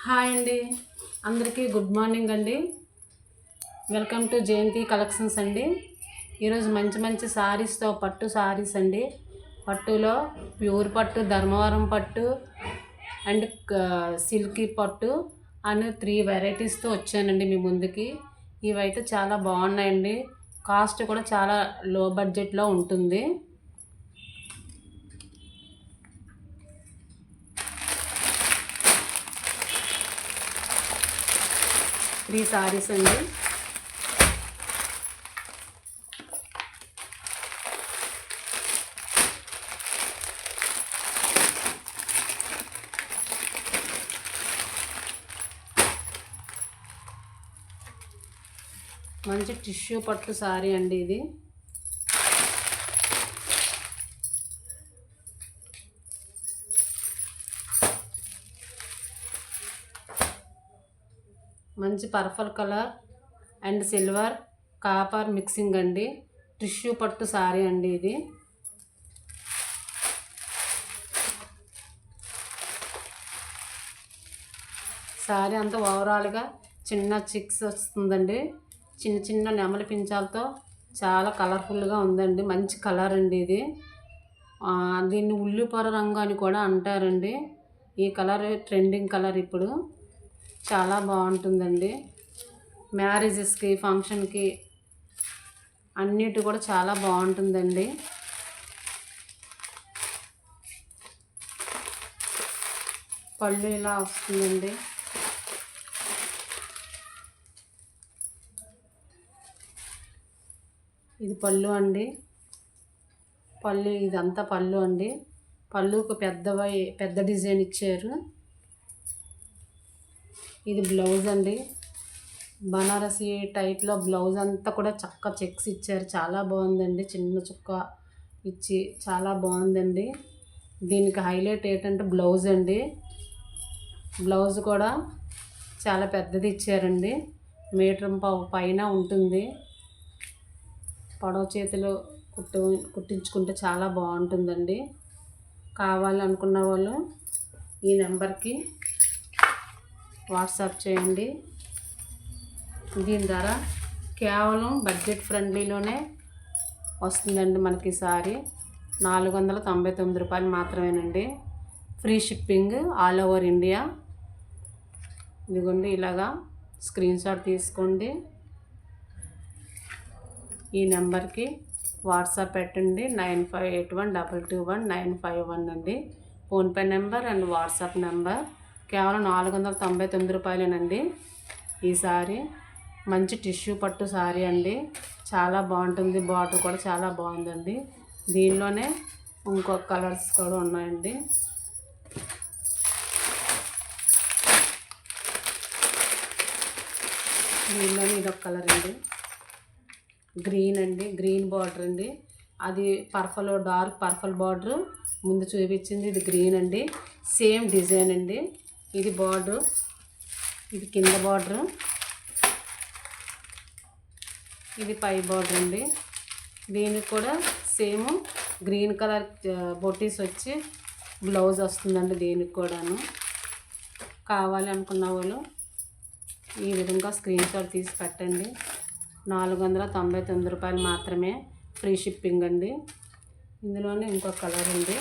Hi అండి, అందరికీ good morning అండి. వెల్కమ్ టు జయంతి కలెక్షన్స్ అండి. ఈరోజు మంచి మంచి సారీస్తో పట్టు సారీస్ అండి. పట్టులో ప్యూర్ పట్టు, ధర్మవరం పట్టు అండ్ సిల్కీ పట్టు అని 3 వెరైటీస్తో వచ్చానండి మీ ముందుకి. ఇవైతే చాలా బాగున్నాయండి. కాస్ట్ కూడా చాలా లో బడ్జెట్లో ఉంటుంది. త్రీ సారీస్ అండి. మంచి టిష్యూ పట్టు సారీ అండి ఇది. మంచి purple colour and silver copper mixing అండి. టిష్యూ పట్టు సారీ అండి ఇది. సారీ అంతా ఓవరాల్గా చిన్న చిక్స్ వస్తుందండి. చిన్న చిన్న నెమలి పించాలతో చాలా కలర్ఫుల్గా ఉందండి. మంచి కలర్ అండి ఇది. దీన్ని ఉల్లిపొర రంగు అని కూడా అంటారండి. ఈ కలర్ ట్రెండింగ్ కలర్ ఇప్పుడు. చాలా బాగుంటుందండి. మ్యారేజెస్కి, ఫంక్షన్కి అన్నిటి కూడా చాలా బాగుంటుందండి. పళ్ళు ఇలా వస్తుందండి. ఇది పళ్ళు అండి. పళ్ళు ఇదంతా పళ్ళు అండి. పళ్ళుకు పెద్ద డిజైన్ ఇచ్చారు. ఇది బ్లౌజ్ అండి. బనారసి టైప్లో బ్లౌజ్ అంతా కూడా చక్క చెక్స్ ఇచ్చారు. చాలా బాగుందండి. చిన్న చుక్క ఇచ్చి చాలా బాగుందండి. దీనికి హైలైట్ ఏంటంటే బ్లౌజ్ అండి. బ్లౌజ్ కూడా చాలా పెద్దది ఇచ్చారండి. మీటర్ పైన ఉంటుంది. పొడవ చేతిలో కుట్టించుకుంటే చాలా బాగుంటుందండి. కావాలనుకున్న వాళ్ళు ఈ నెంబర్కి వాట్సాప్ చేయండి. దీని ధర కేవలం బడ్జెట్ ఫ్రెండ్లీలోనే వస్తుందండి. మనకి సారీ 499 రూపాయలు మాత్రమేనండి. Free shipping all over India. ఇదిగోండి, ఇలాగా స్క్రీన్ షాట్ తీసుకోండి. ఈ నెంబర్కి వాట్సాప్ పెట్టండి. 9581221951 అండి PhonePe number and WhatsApp number. కేవలం 499 రూపాయలేనండి. ఈ సారీ మంచి టిష్యూ పట్టు సారీ అండి. చాలా బాగుంటుంది. బార్డర్ కూడా చాలా బాగుందండి. దీనిలోనే ఇంకొక కలర్స్ కూడా ఉన్నాయండి. దీనిలోనే ఇదొక కలర్ అండి. గ్రీన్ అండి. గ్రీన్ బార్డర్ అండి. అది పర్పుల్, డార్క్ పర్పుల్ బార్డరు ముందు చూపించింది. ఇది గ్రీన్ అండి. సేమ్ డిజైన్ అండి. ఇది బార్డర్, ఇది కింద బార్డరు, ఇది పై బార్డర్ అండి. దీనికి కూడా సేమ్ గ్రీన్ కలర్ బొటీస్ వచ్చి బ్లౌజ్ వస్తుందండి. దీనికి కూడాను కావాలి అనుకున్న వాళ్ళు ఈ విధంగా స్క్రీన్ షాట్ తీసి పెట్టండి. 499 రూపాయలు మాత్రమే. ఫ్రీ షిప్పింగ్ అండి. ఇందులోనే ఇంకొక కలర్ ఉంది.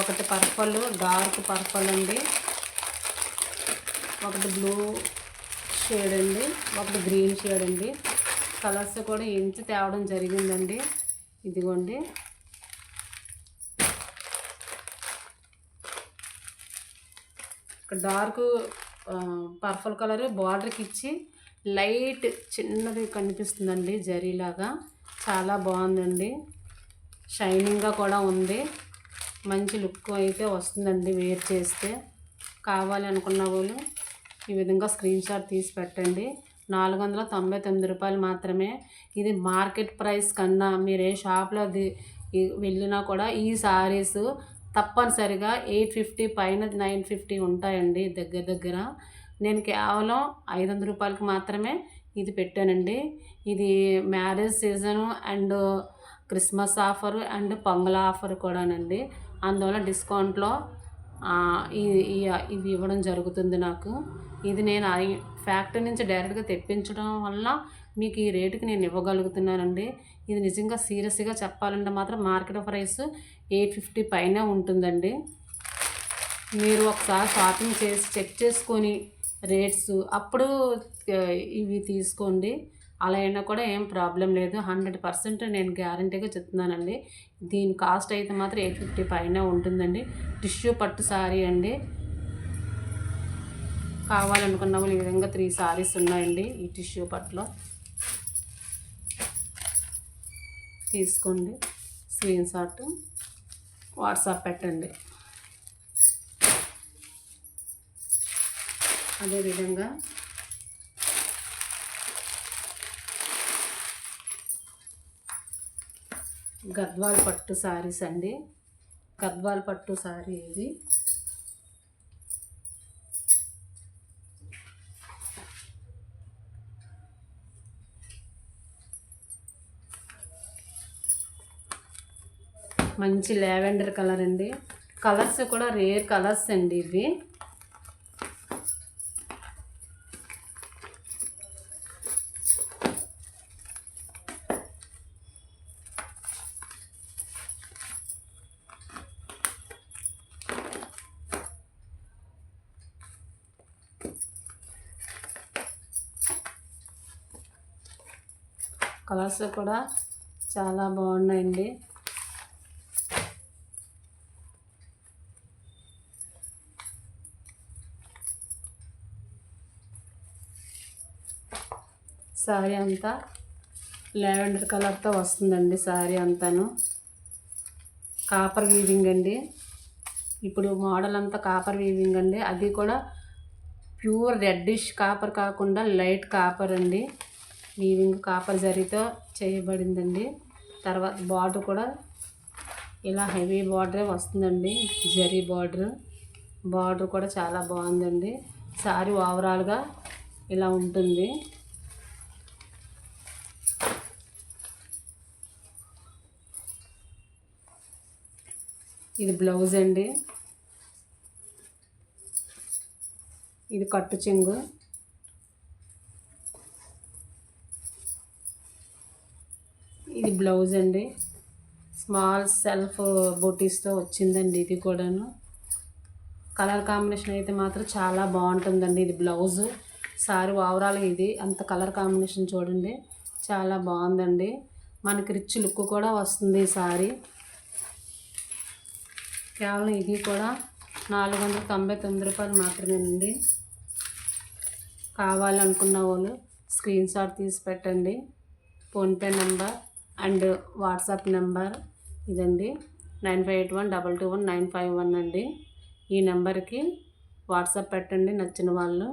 ఒకటి పర్పుల్, డార్క్ పర్పుల్ అండి. ఒకటి బ్లూ షేడ్ అండి. ఒకటి గ్రీన్ షేడ్ అండి. కలర్స్ కూడా ఎంచి తేవడం జరిగిందండి. ఇదిగోండి, డార్క్ పర్పుల్ కలర్ బార్డర్కి ఇచ్చి లైట్ చిన్నది కనిపిస్తుందండి జరీలాగా. చాలా బాగుందండి. షైనింగ్గా కూడా ఉంది. మంచి లుక్ అయితే వస్తుందండి వేర్ చేస్తే. కావాలి అనుకున్న వాళ్ళు ఈ విధంగా స్క్రీన్ షాట్ తీసి పెట్టండి. 499 రూపాయలు మాత్రమే. ఇది మార్కెట్ ప్రైస్ కన్నా మీరు ఏ షాప్లో వెళ్ళినా కూడా ఈ సారీస్ తప్పనిసరిగా 850 పైన 950 ఉంటాయండి దగ్గర. నేను కేవలం 500 రూపాయలకి మాత్రమే ఇది పెట్టానండి. ఇది marriage season and Christmas offer and pongal offer కూడానండి. అందువల్ల డిస్కౌంట్లో ఇవి ఇవ్వడం జరుగుతుంది నాకు. ఇది నేను ఫ్యాక్టరీ నుంచి డైరెక్ట్గా తెప్పించడం వల్ల మీకు ఈ రేటుకి నేను ఇవ్వగలుగుతున్నానండి. ఇది నిజంగా సీరియస్గా చెప్పాలంటే మాత్రం మార్కెట్ ప్రైస్ 850 పైనే ఉంటుందండి. మీరు ఒకసారి షాపింగ్ చేసి చెక్ చేసుకొని రేట్స్ అప్పుడు ఇవి తీసుకోండి. అలా అయినా కూడా ఏం ప్రాబ్లం లేదు. 100% నేను గ్యారంటీగా చెప్తున్నానండి. దీని కాస్ట్ అయితే మాత్రం 850 పైన ఉంటుందండి. టిష్యూ పట్టు శారీ అండి. కావాలనుకున్న వాళ్ళు ఈ విధంగా 3 శారీస్ ఉన్నాయండి ఈ టిష్యూ పట్టులో. తీసుకోండి, స్క్రీన్ షాట్ వాట్సాప్ పెట్టండి. అదేవిధంగా గద్వాల్ పట్టు శారీస్ అండి. గద్వాల్ పట్టు శారీ ఇది. మంచి లావెండర్ కలర్ అండి. కలర్స్ కూడా రేర్ కలర్స్ అండి ఇవి. కలర్స్ కూడా చాలా బాగున్నాయండి. శారీ అంతా లావెండర్ కలర్తో వస్తుందండి. శారీ అంతాను కాపర్ వీవింగ్ అండి. ఇప్పుడు మోడల్ అంతా కాపర్ వీవింగ్ అండి. అది కూడా ప్యూర్ రెడ్డిష్ కాపర్ కాకుండా లైట్ కాపర్ అండి. వీవింగ్ కాపర్ జరీతో చేయబడిందండి. తర్వాత బార్డర్ కూడా ఇలా హెవీ బార్డరే వస్తుందండి. జరీ బార్డర్ కూడా చాలా బాగుందండి. శారీ ఓవరాల్గా ఇలా ఉంటుంది. ఇది బ్లౌజ్ అండి. ఇది కట్టు చెంగు. ఇది బ్లౌజ్ అండి. స్మాల్ సెల్ఫ్ బూటీస్తో వచ్చిందండి. ఇది కూడాను కలర్ కాంబినేషన్ అయితే మాత్రం చాలా బాగుంటుందండి. ఇది బ్లౌజు. సారీ ఓవరాల్ ఇది అంత కలర్ కాంబినేషన్ చూడండి, చాలా బాగుందండి. మనకి రిచ్ లుక్ కూడా వస్తుంది ఈ సారీ. కేవలం ఇది కూడా 499 రూపాయలు మాత్రమేనండి. కావాలనుకున్న వాళ్ళు స్క్రీన్ షాట్ తీసి పెట్టండి. PhonePe number and WhatsApp number ఇదండి 9581221951 అండి. ఈ నెంబర్కి వాట్సాప్ పెట్టండి. నచ్చిన వాళ్ళు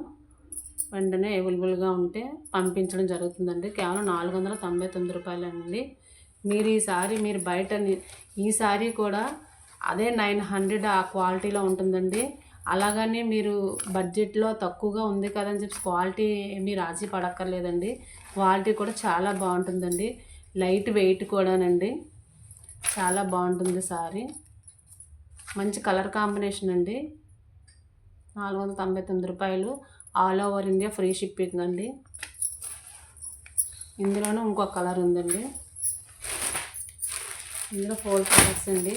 వెంటనే అవైలబుల్గా ఉంటే పంపించడం జరుగుతుందండి. కేవలం 499 రూపాయలండి. మీరు ఈ సారీ మీరు బయట ఈ సారీ కూడా అదే 900 ఆ క్వాలిటీలో ఉంటుందండి. అలాగని మీరు బడ్జెట్లో తక్కువగా ఉంది కదని చెప్పి క్వాలిటీ ఏమీ రాజీ పడక్కర్లేదండి. క్వాలిటీ కూడా చాలా బాగుంటుందండి. లైట్ వెయిట్ కూడానండి. చాలా బాగుంటుంది సారీ. మంచి కలర్ కాంబినేషన్ అండి. 499 రూపాయలు. All over India free shipping అండి. ఇందులోనూ ఇంకొక కలర్ ఉందండి. ఇందులో 4 కలర్స్ అండి.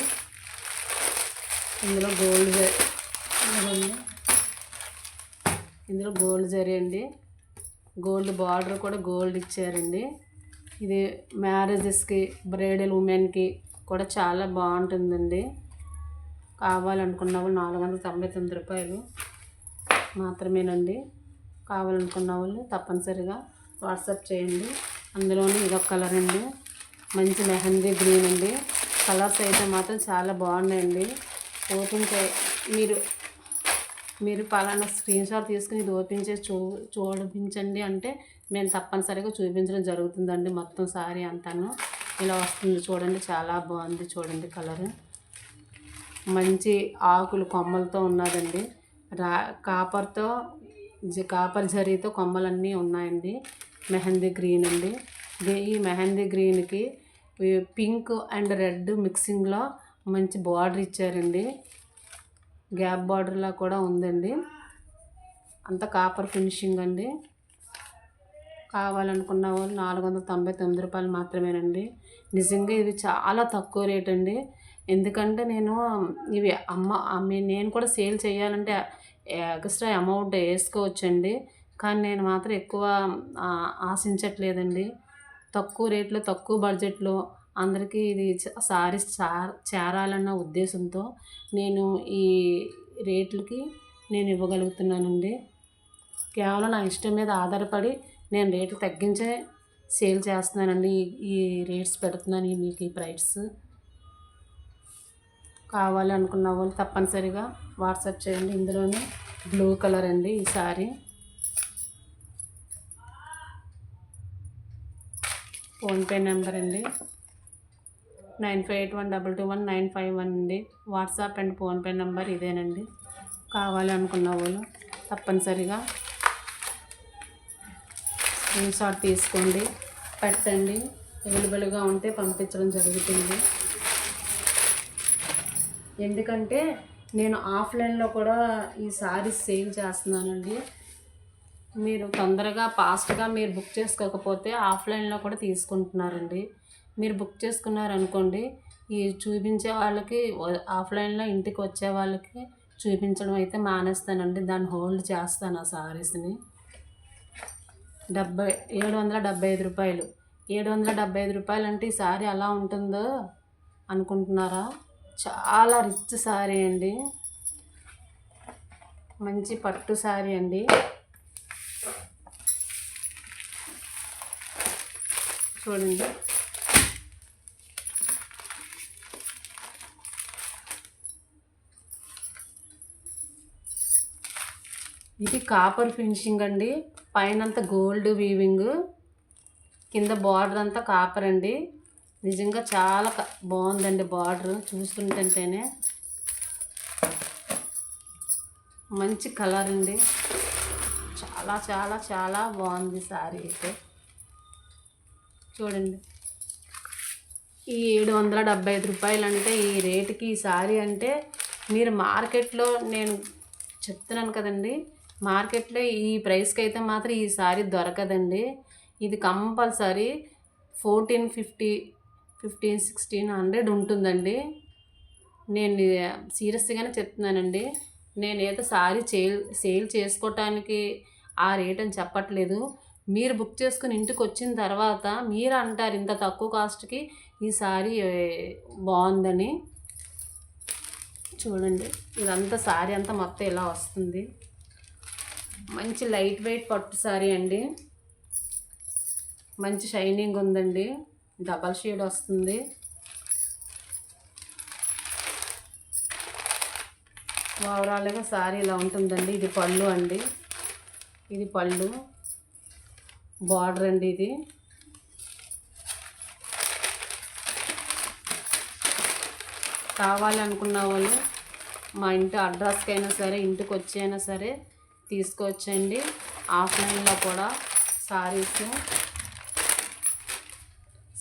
ఇందులో గోల్డ్ జరీ అండి. గోల్డ్ బార్డర్ కూడా గోల్డ్ ఇచ్చారండి. ఇది మ్యారేజెస్కి బ్రైడల్ ఉమెన్కి కూడా చాలా బాగుంటుందండి. కావాలనుకున్న వాళ్ళు 499 రూపాయలు మాత్రమేనండి. కావాలనుకున్న వాళ్ళు తప్పనిసరిగా వాట్సాప్ చేయండి. అందులోనే ఇదొక కలర్ అండి. మంచి మెహందీ గ్రీన్ అండి. కలర్స్ అయితే మాత్రం చాలా బాగున్నాయండి. ఓపెన్ మీరు పలానా స్క్రీన్ షాట్ తీసుకుని ఇది ఓపెన్ చేసి చూపించండి అంటే మేము తప్పనిసరిగా చూపించడం జరుగుతుందండి. మొత్తం సారీ అంతాను ఇలా వస్తుంది చూడండి. చాలా బాగుంది చూడండి. కలర్ మంచి ఆకులు కొమ్మలతో ఉన్నదండి. కాపర్ జరీతో కొమ్మలన్నీ ఉన్నాయండి. మెహందీ గ్రీన్ అండి. ఈ మెహందీ గ్రీన్కి పింక్ అండ్ రెడ్ మిక్సింగ్లో మంచి బార్డర్ ఇచ్చారండి. గ్యాప్ బార్డర్లా కూడా ఉందండి. అంత కాపర్ ఫినిషింగ్ అండి. కావాలనుకున్న వాళ్ళు 499 రూపాయలు మాత్రమేనండి. నిజంగా ఇది చాలా తక్కువ రేట్ అండి. ఎందుకంటే నేను ఇవి నేను కూడా సేల్ చేయాలంటే ఎక్స్ట్రా అమౌంట్ వేసుకోవచ్చండి. కానీ నేను మాత్రం ఎక్కువ ఆశించట్లేదండి. తక్కువ రేట్లో తక్కువ బడ్జెట్లో అందరికీ ఇది సారీస్ చేరాలన్న ఉద్దేశంతో నేను ఈ రేట్లకి నేను ఇవ్వగలుగుతున్నానండి. కేవలం నా ఇష్టం మీద ఆధారపడి నేను రేట్లు తగ్గించే సేల్ చేస్తున్నానండి. ఈ రేట్స్ పెడుతున్నాను మీకు ఈ ప్రైస్. కావాలి అనుకున్న వాళ్ళు తప్పనిసరిగా వాట్సాప్ చేయండి. ఇందులోనే బ్లూ కలర్ అండి ఈ సారీ. ఫోన్పే నెంబర్ అండి 9581221951 అండి. వాట్సాప్ అండ్ ఫోన్పే నెంబర్ ఇదేనండి. కావాలి అనుకున్న వాళ్ళు తప్పనిసరిగా స్క్రీన్షాట్ తీసుకోండి, పెట్టండి. అవైలబుల్గా ఉంటే పంపించడం జరుగుతుంది. ఎందుకంటే నేను ఆఫ్లైన్లో కూడా ఈ సారీస్ సేల్ చేస్తున్నానండి. మీరు తొందరగా ఫాస్ట్గా మీరు బుక్ చేసుకోకపోతే ఆఫ్లైన్లో కూడా తీసుకుంటున్నారండి. మీరు బుక్ చేసుకున్నారనుకోండి, ఈ చూపించే వాళ్ళకి ఆఫ్లైన్లో ఇంటికి వచ్చే వాళ్ళకి చూపించడం అయితే మానేస్తానండి. దాన్ని హోల్డ్ చేస్తాను ఆ సారీస్ని. 775 రూపాయలు. 775 రూపాయలు అంటే ఈ సారీ ఎలా ఉంటుందో అనుకుంటున్నారా? చాలా రిచ్ సారీ అండి. మంచి పట్టు సారీ అండి. చూడండి, ఇది కాపర్ ఫినిషింగ్ అండి. పైనంతా గోల్డ్ వీవింగ్, కింద బార్డర్ అంతా కాపర్ అండి. నిజంగా చాలా బాగుందండి. బార్డర్ చూస్తుంటేనే మంచి కలర్ అండి. చాలా చాలా చాలా బాగుంది సారీ అయితే. చూడండి, ఈ 775 రూపాయలు అంటే ఈ రేటుకి ఈ సారీ అంటే మీరు మార్కెట్లో నేను చెప్తున్నాను కదండి, మార్కెట్లో ఈ ప్రైస్కి అయితే మాత్రం ఈ సారీ దొరకదండి. ఇది కంపల్సరీ 1450, 1600 ఉంటుందండి. నేను సీరియస్గానే చెప్తున్నానండి. నేను ఏదో సారీ సేల్ చేసుకోవటానికి ఆ రేట్ అని చెప్పట్లేదు. మీరు బుక్ చేసుకుని ఇంటికి వచ్చిన తర్వాత మీరు అంటారు ఇంత తక్కువ కాస్ట్కి ఈ సారీ బాగుందని. చూడండి, ఇదంతా సారీ అంతా మొత్తం ఇలా వస్తుంది. మంచి లైట్ వెయిట్ పట్టు సారీ అండి. మంచి షైనింగ్ ఉందండి. డబల్ షేడ్ వస్తుంది. ఓవరాల్గా సారీ ఇలా ఉంటుందండి. ఇది పళ్ళు అండి. ఇది పళ్ళు, బార్డర్ అండి. ఇది కావాలనుకున్న వాళ్ళు మా ఇంటి అడ్రస్కి అయినా సరే ఇంటికి వచ్చి అయినా సరే తీసుకోవచ్చండి. ఆఫ్లైన్లో కూడా సారీస్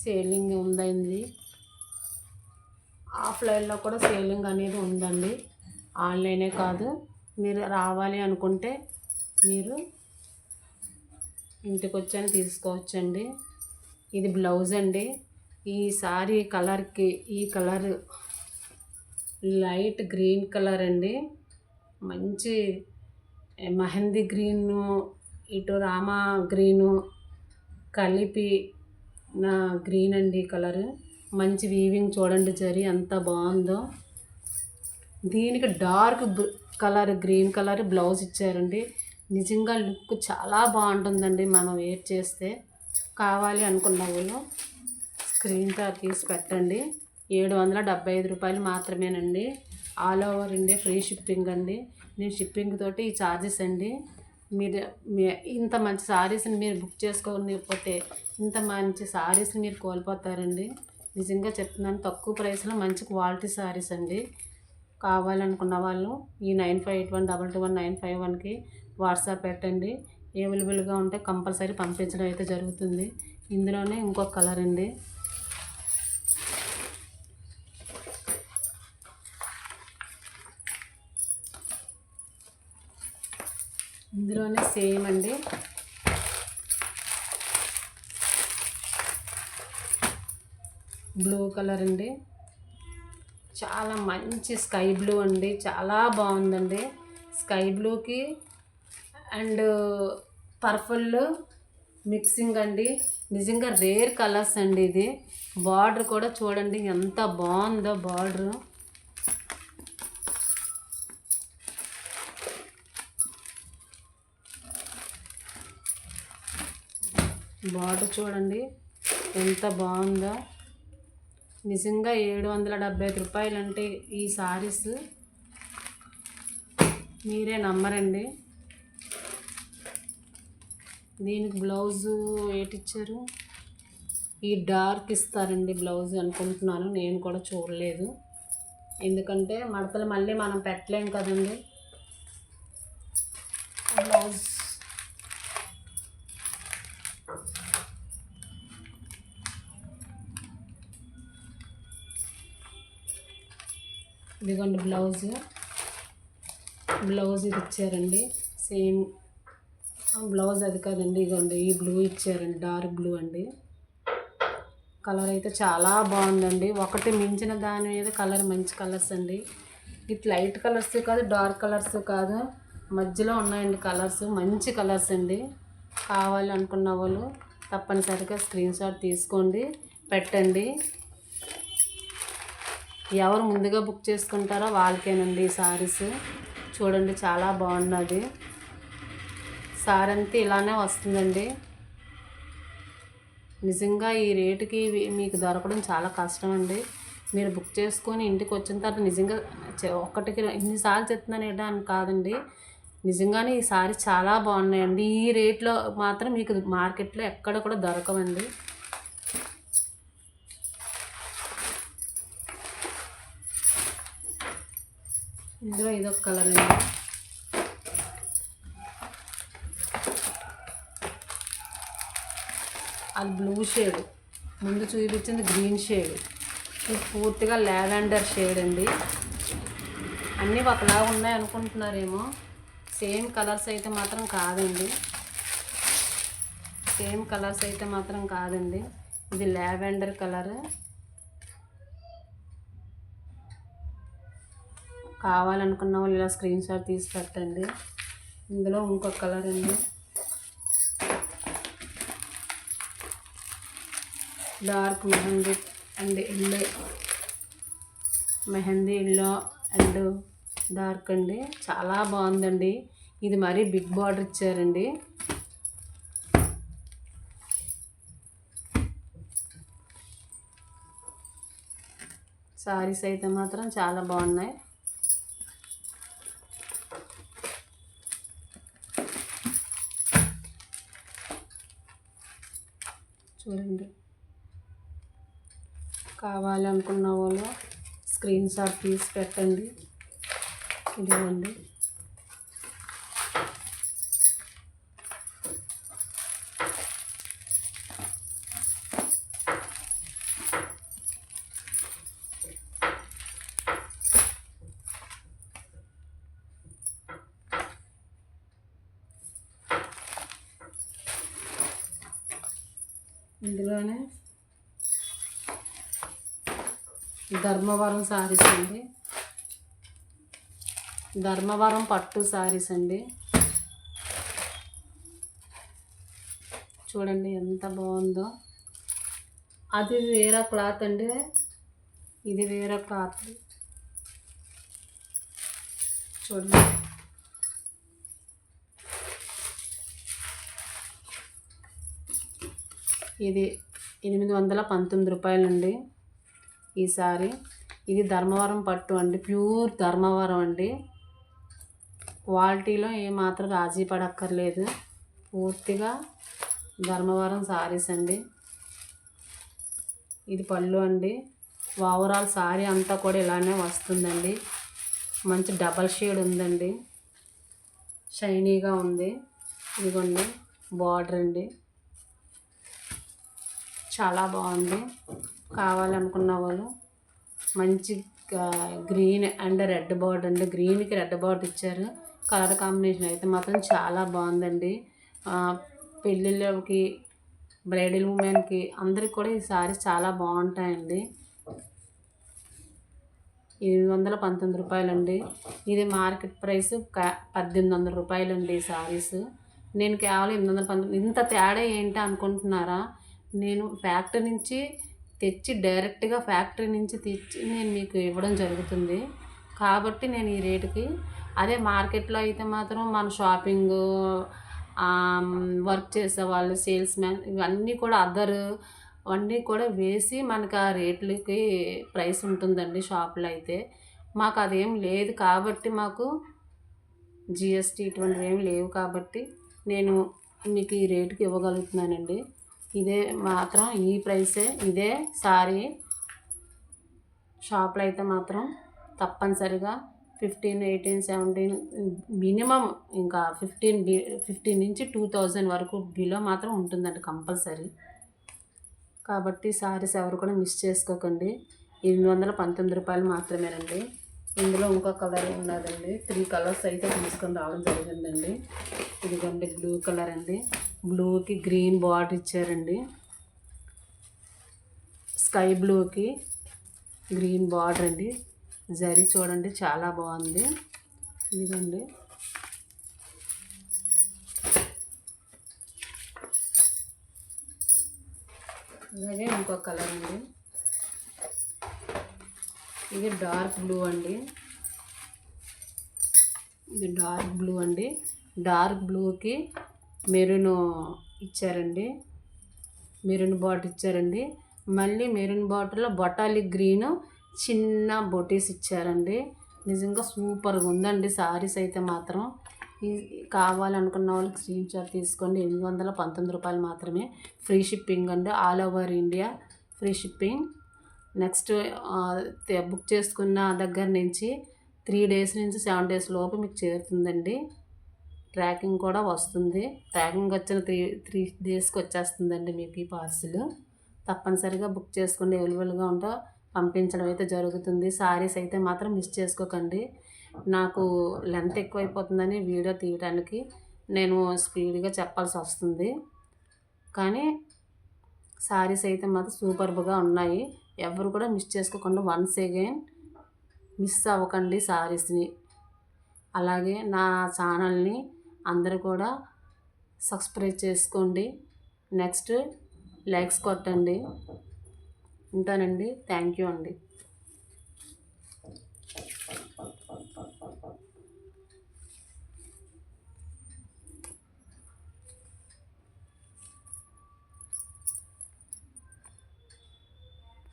సేలింగ్ ఉందండి. ఆఫ్లైన్లో కూడా సేలింగ్ అనేది ఉందండి. ఆన్లైనే కాదు. మీరు రావాలి అనుకుంటే మీరు ఇంటికి వచ్చి తీసుకోవచ్చండి. ఇది బ్లౌజ్ అండి. ఈ సారీ కలర్కి ఈ కలర్ లైట్ గ్రీన్ కలర్ అండి. మంచి మెహందీ గ్రీను, ఇటు రామా గ్రీను కలిపి నా గ్రీన్ అండి కలరు. మంచి వీవింగ్ చూడండి, జరీ ఎంత బాగుందో. దీనికి dark colour green colour blouse ఇచ్చారండి. నిజంగా లుక్ చాలా బాగుంటుందండి మనం వేర్ చేస్తే. కావాలి అనుకున్న వాళ్ళు స్క్రీన్ షాట్ తీసి పెట్టండి. 775 రూపాయలు మాత్రమేనండి. All over India free shipping అండి. నేను షిప్పింగ్ తోటి ఈ ఛార్జెస్ అండి. మీరు ఇంత మంచి సారీస్ని మీరు బుక్ చేసుకోకపోతే ఇంత మంచి సారీస్ని మీరు కోల్పోతారండి. నిజంగా చెప్తున్నాను, తక్కువ ప్రైస్లో మంచి క్వాలిటీ సారీస్ అండి. కావాలనుకున్న వాళ్ళు ఈ 9581221951కి వాట్సాప్ పెట్టండి. అవైలబుల్గా ఉంటే కంపల్సరీ పంపించడం అయితే జరుగుతుంది. ఇందులోనే ఇంకొక కలర్ అండి. ఇందులోనే సేమ్ అండి, బ్లూ కలర్ అండి, చాలా మంచి స్కై బ్లూ అండి, చాలా బాగుందండి. స్కై బ్లూకి అండ్ పర్పుల్ మిక్సింగ్ అండి, నిజంగా రేర్ కలర్స్ అండి. ఇది బార్డర్ కూడా చూడండి ఎంత బాగుందో, బార్డర్ చూడండి ఎంత బాగుందో. నిజంగా 775 రూపాయలు అంటే ఈ సారీస్ మీరే నమ్మరండి. దీనికి బ్లౌజు ఏటిచ్చారు, ఈ డార్క్ ఇస్తారండి బ్లౌజ్ అనుకుంటున్నాను, నేను కూడా చూడలేదు, ఎందుకంటే మడతలు మళ్ళీ మనం పెట్టలేం కదండి. బ్లౌజ్ ఇదిగోండి, బ్లౌజ్ ఇది ఇచ్చారండి. సేమ్ బ్లౌజ్ అది కాదండి, ఇదిగోండి ఈ బ్లూ ఇచ్చారండి, డార్క్ బ్లూ అండి. కలర్ అయితే చాలా బాగుందండి, ఒకటి మించిన దాని మీద కలర్ మంచి కలర్స్ అండి. ఇది లైట్ కలర్స్ కాదు, డార్క్ కలర్స్ కాదు, మధ్యలో ఉన్నాయండి కలర్స్, మంచి కలర్స్ అండి. కావాలి అనుకున్న వాళ్ళు తప్పనిసరిగా స్క్రీన్ షాట్ తీసుకోండి, పెట్టండి. ఎవరు ముందుగా బుక్ చేసుకుంటారో వాళ్ళకేనండి ఈ సారీస్. చూడండి చాలా బాగున్నది, సారీ అంతా ఇలానే వస్తుందండి. నిజంగా ఈ రేటుకి మీకు దొరకడం చాలా కష్టం అండి. మీరు బుక్ చేసుకొని ఇంటికి వచ్చిన తర్వాత నిజంగా ఒక్కటికి ఎన్నిసార్లు చెప్తున్నాను అని కాదండి, నిజంగానే ఈ సారీ చాలా బాగున్నాయండి. ఈ రేట్లో మాత్రం మీకు మార్కెట్లో ఎక్కడ కూడా దొరకవండి. ఇందులో ఇదొక కలర్ అండి, అది బ్లూ షేడ్, ముందు చూపించింది గ్రీన్ షేడ్, ఇది పూర్తిగా లావెండర్ షేడ్ అండి. అన్నీ ఒకలాగా ఉన్నాయి అనుకుంటున్నారేమో, సేమ్ కలర్స్ అయితే మాత్రం కాదండి, ఇది లావెండర్ కలర్. కావాలనుకున్న వాళ్ళు ఇలా స్క్రీన్ షాట్ తీసి పెట్టండి. ఇందులో ఇంకొక కలర్ అండి, dark mehndi and yellow, mehndi yellow and dark అండి, చాలా బాగుందండి. ఇది మరీ బిగ్ బార్డర్ ఇచ్చారండి. సారీస్ అయితే మాత్రం చాలా బాగున్నాయి. చూడండి, కావాలనుకున్న వాళ్ళు స్క్రీన్ షాట్ తీసి పెట్టండి. ఇదిగోండి, ఇందులోనే ధర్మవరం సారీస్ అండి, ధర్మవరం పట్టు సారీస్ అండి. చూడండి ఎంత బాగుందో. అది వేరే క్లాత్ అండి, ఇది వేరే క్లాత్. చూడండి, ఇది 819 రూపాయలండి ఈ సారీ. ఇది ధర్మవరం పట్టు అండి, ప్యూర్ ధర్మవరం అండి. క్వాలిటీలో ఏమాత్రం రాజీ పడక్కర్లేదు, పూర్తిగా ధర్మవరం సారీస్ అండి. ఇది పళ్ళు అండి. ఓవరాల్ సారీ అంతా కూడా ఇలానే వస్తుందండి. మంచి డబల్ షేడ్ ఉందండి, షైనీగా ఉంది. ఇదిగోండి బార్డర్ అండి, చాలా బాగుంది. కావాలనుకున్న వాళ్ళు మంచి గ్రీన్ అండ్ రెడ్ బార్డర్ అండి. గ్రీన్కి రెడ్ బార్డర్ ఇచ్చారు. కలర్ కాంబినేషన్ అయితే మాత్రం చాలా బాగుందండి. పెళ్ళిళ్ళకి, బ్రైడల్ ఉమెన్కి అందరికి కూడా ఈ సారీస్ చాలా బాగుంటాయండి. 719 రూపాయలండి. ఇది మార్కెట్ ప్రైస్ 1800 రూపాయలండి ఈ సారీస్. నేను కేవలం 819. ఇంత తేడా ఏంటి అనుకుంటున్నారా? నేను ఫ్యాక్టరీ నుంచి తెచ్చి డైరెక్ట్గా ఫ్యాక్టరీ నుంచి తెచ్చి నేను మీకు ఇవ్వడం జరుగుతుంది కాబట్టి నేను ఈ రేటుకి. అదే మార్కెట్లో అయితే మాత్రం మన షాపింగ్ వర్క్ చేసే వాళ్ళు, సేల్స్ మ్యాన్, ఇవన్నీ కూడా అన్నీ కూడా వేసి మనకు ఆ రేట్లకి ప్రైస్ ఉంటుందండి షాపులో అయితే. మాకు అదేం లేదు కాబట్టి, మాకు జిఎస్టీ ఇటువంటివి ఏమి లేవు కాబట్టి నేను మీకు ఈ రేటుకి ఇవ్వగలుగుతున్నానండి. ఇదే మాత్రం ఈ ప్రైసే. ఇదే సారీ షాప్లో అయితే మాత్రం తప్పనిసరిగా 15, 18, 17 మినిమం ఇంకా 15 నుంచి 2000 వరకు బిలో మాత్రం ఉంటుందండి కంపల్సరీ. కాబట్టి సారీస్ ఎవరు కూడా మిస్ చేసుకోకండి. 819 రూపాయలు మాత్రమేనండి. ఇందులో ఇంకో కలర్ ఉన్నదండి. 3 కలర్స్ అయితే తీసుకొని రావడం జరిగిందండి. ఇదిగోండి బ్లూ కలర్ అండి. బ్లూకి గ్రీన్ బార్డర్ ఇచ్చారండి. స్కై బ్లూకి గ్రీన్ బార్డర్ అండి. జరీ చూడండి చాలా బాగుంది. ఇదిగోండి అలాగే ఇంకో కలర్ అండి. ఇది డార్క్ బ్లూ అండి. ఇది డార్క్ బ్లూ అండి. డార్క్ బ్లూకి మెరూన్ ఇచ్చారండి. మెరూన్ బార్డర్ ఇచ్చారండి. మళ్ళీ మెరూన్ బార్డర్లో బొటాలి గ్రీన్ చిన్న బొటీస్ ఇచ్చారండి. నిజంగా సూపర్గా ఉందండి సారీస్ అయితే మాత్రం. కావాలనుకున్న వాళ్ళకి స్క్రీన్ షాట్ తీసుకోండి. 819 రూపాయలు మాత్రమే. ఫ్రీ షిప్పింగ్ అండి. All over India free shipping. Next book చేసుకున్న దగ్గర నుంచి 3 డేస్ నుంచి 7 డేస్ లోపు మీకు చేరుతుందండి. ట్రాకింగ్ కూడా వస్తుంది. ట్రాకింగ్ వచ్చిన 3 డేస్కి వచ్చేస్తుందండి మీకు ఈ పార్సిల్. తప్పనిసరిగా బుక్ చేసుకోండి. అవైలబుల్గా ఉంటే పంపించడం అయితే జరుగుతుంది. సారీస్ అయితే మాత్రం మిస్ చేసుకోకండి. నాకు లెంత్ ఎక్కువైపోతుందని వీడియో తీయడానికి నేను స్పీడ్గా చెప్పాల్సి వస్తుంది. కానీ సారీస్ అయితే మాత్రం సూపర్గా ఉన్నాయి. ఎవరు కూడా మిస్ చేసుకోకుండా వన్స్ అగైన్ మిస్ అవ్వకండి సారీస్ని. అలాగే నా ఛానల్ని అందరూ కూడా సబ్స్క్రైబ్ చేసుకోండి. నెక్స్ట్ లైక్స్ కొట్టండి. ఉంటానండి. థ్యాంక్ యూ అండి.